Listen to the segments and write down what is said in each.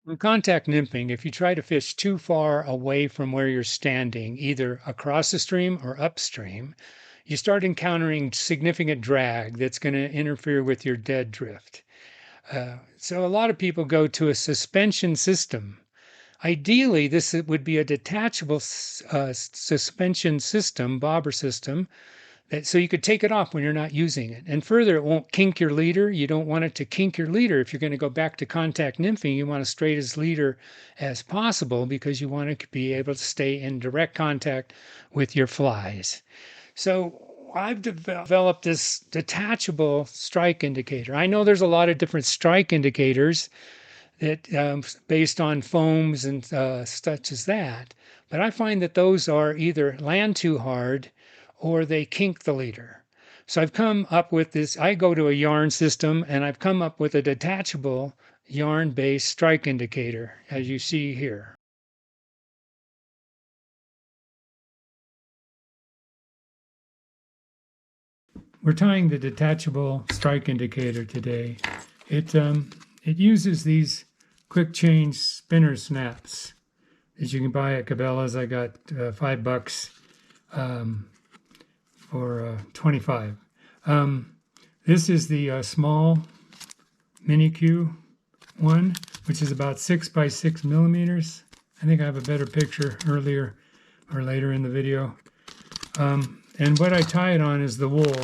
In contact nymphing, if you try to fish too far away from where you're standing, either across the stream or upstream, you start encountering significant drag that's going to interfere with your dead drift. So a lot of people go to a suspension system. Ideally, this would be a detachable suspension system, bobber system, so you could take it off when you're not using it. And further, it won't kink your leader. You don't want it to kink your leader. If you're going to go back to contact nymphing, you want a straight as leader as possible because you want to be able to stay in direct contact with your flies. So I've developed this detachable strike indicator. I know there's a lot of different strike indicators that based on foams and such as that. But I find that those are either land too hard or they kink the leader. So I've come up with this. I go to a yarn system and I've come up with a detachable yarn-based strike indicator, as you see here. We're tying the detachable strike indicator today. It uses these quick change spinner snaps that you can buy at Cabela's. I got $5 for 25. This is the small mini Q one, which is about 6 by 6 millimeters. I think I have a better picture earlier or later in the video. And what I tie it on is the wool,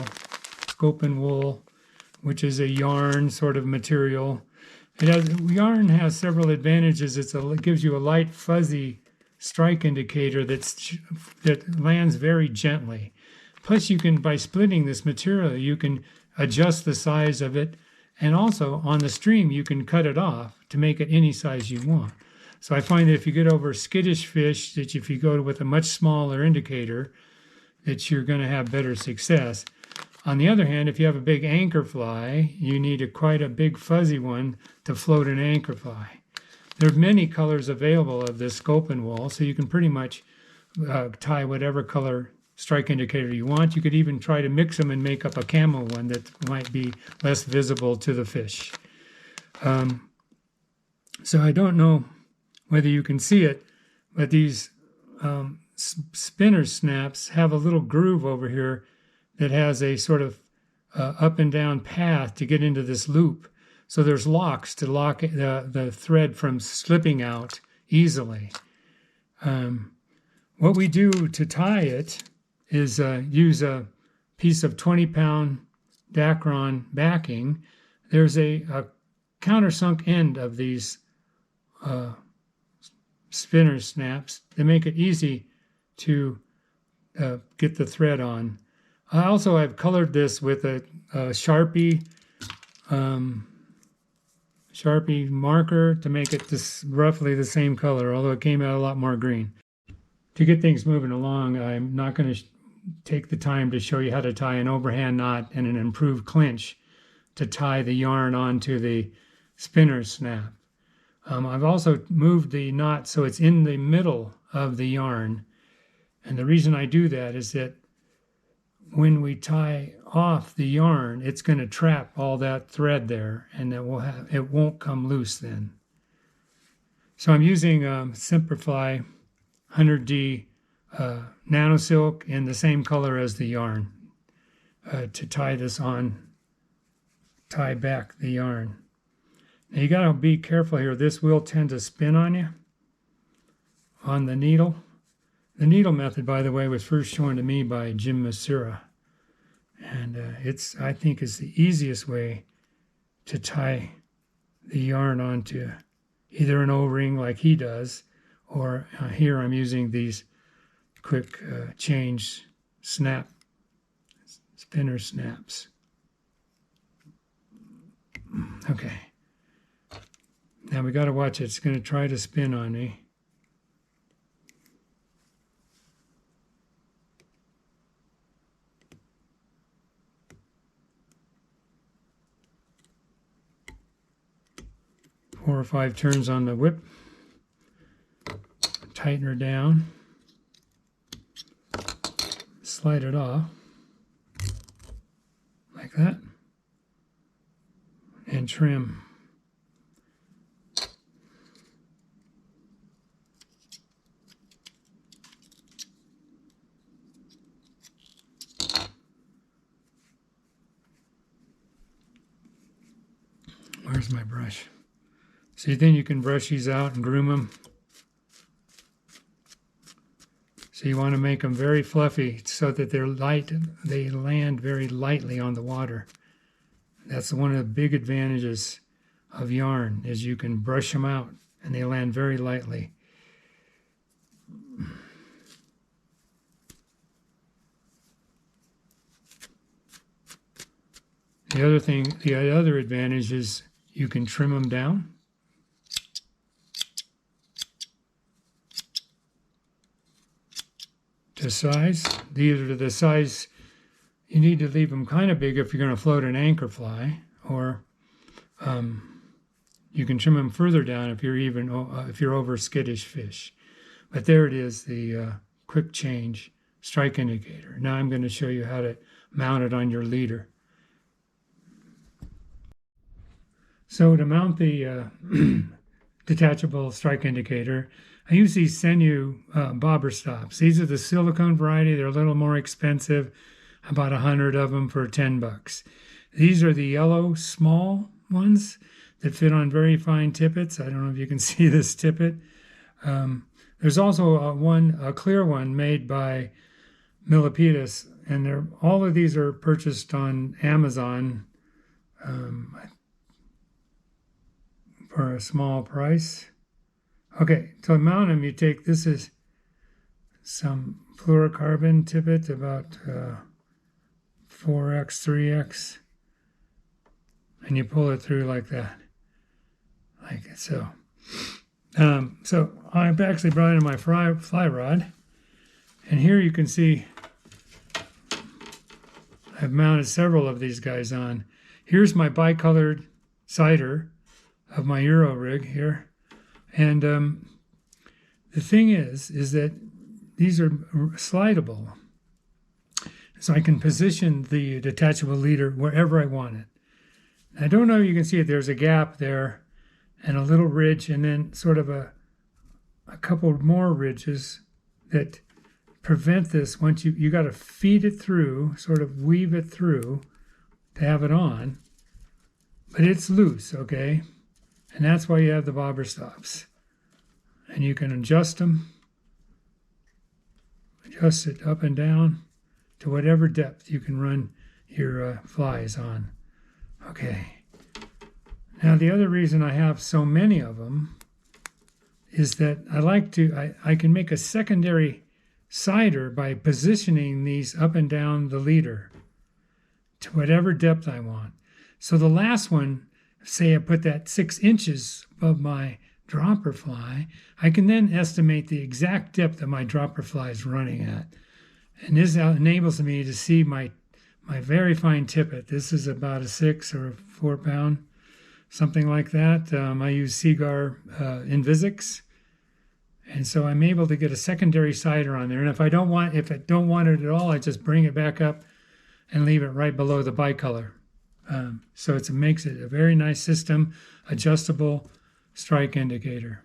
scopen wool, which is a yarn sort of material. Yarn has several advantages. It gives you a light, fuzzy strike indicator that lands very gently. Plus, you can, by splitting this material, you can adjust the size of it. And also, on the stream, you can cut it off to make it any size you want. So I find that if you get over skittish fish, that if you go with a much smaller indicator, that you're going to have better success. On the other hand, if you have a big anchor fly, you need quite a big fuzzy one to float an anchor fly. There are many colors available of this scopen wool, so you can pretty much tie whatever color strike indicator you want. You could even try to mix them and make up a camo one that might be less visible to the fish. So I don't know whether you can see it, but these spinner snaps have a little groove over here that has a sort of up and down path to get into this loop. So there's locks to lock the thread from slipping out easily. What we do to tie it is use a piece of 20-pound Dacron backing. There's a countersunk end of these spinner snaps. They make it easy to get the thread on. I've colored this with a Sharpie marker to make it this roughly the same color, although it came out a lot more green. To get things moving along, I'm not going to take the time to show you how to tie an overhand knot and an improved clinch to tie the yarn onto the spinner snap. I've also moved the knot so it's in the middle of the yarn. And the reason I do that is that when we tie off the yarn, it's going to trap all that thread there, and it won't come loose then. So I'm using Simplify 100D Nano Silk in the same color as the yarn to tie back the yarn. Now you got to be careful here. This will tend to spin on you on the needle. The needle method, by the way, was first shown to me by Jim Masura. And I think is the easiest way to tie the yarn onto either an O-ring like he does, or here I'm using these quick change spinner snaps. Okay. Now we got to watch it. It's going to try to spin on me. Four or five turns on the whip. Tighten her down. Slide it off. Like that. And trim. Where's my brush? So then you can brush these out and groom them. So you want to make them very fluffy so that they're light. They land very lightly on the water. That's one of the big advantages of yarn, is you can brush them out and they land very lightly. The other advantage is you can trim them down. To size. These are the size. You need to leave them kind of big if you're going to float an anchor fly, or you can trim them further down if you're over skittish fish. But there it is, the quick change strike indicator. Now I'm going to show you how to mount it on your leader. So to mount the detachable strike indicator, I use these Senu bobber stops. These are the silicone variety. They're a little more expensive, about 100 of them for $10. These are the yellow small ones that fit on very fine tippets. I don't know if you can see this tippet. There's also a clear one made by Milpitas, and all of these are purchased on Amazon for a small price. Okay, to mount them, you take, this is some fluorocarbon tippet, about 4x, 3x, and you pull it through like that, like so. So I've actually brought in my fly rod, and here you can see I've mounted several of these guys on. Here's my bicolored sider of my Euro rig here. And the thing is that these are slidable. So I can position the detachable leader wherever I want it. I don't know if you can see it. There's a gap there and a little ridge, and then sort of a couple more ridges that prevent this. Once you got to feed it through, sort of weave it through to have it on. But it's loose, okay? And that's why you have the bobber stops. And you can adjust them, adjust it up and down to whatever depth you can run your flies on. Okay. Now the other reason I have so many of them is that I can make a secondary sider by positioning these up and down the leader to whatever depth I want. So the last one, say I put that 6 inches above my dropper fly, I can then estimate the exact depth that my dropper fly is running at. And this enables me to see my very fine tippet. This is about a 6 or a 4 pound, something like that. I use Seagar Invisics. And so I'm able to get a secondary sider on there. And if I don't want it at all, I just bring it back up and leave it right below the bicolor. So it makes it a very nice system, adjustable strike indicator.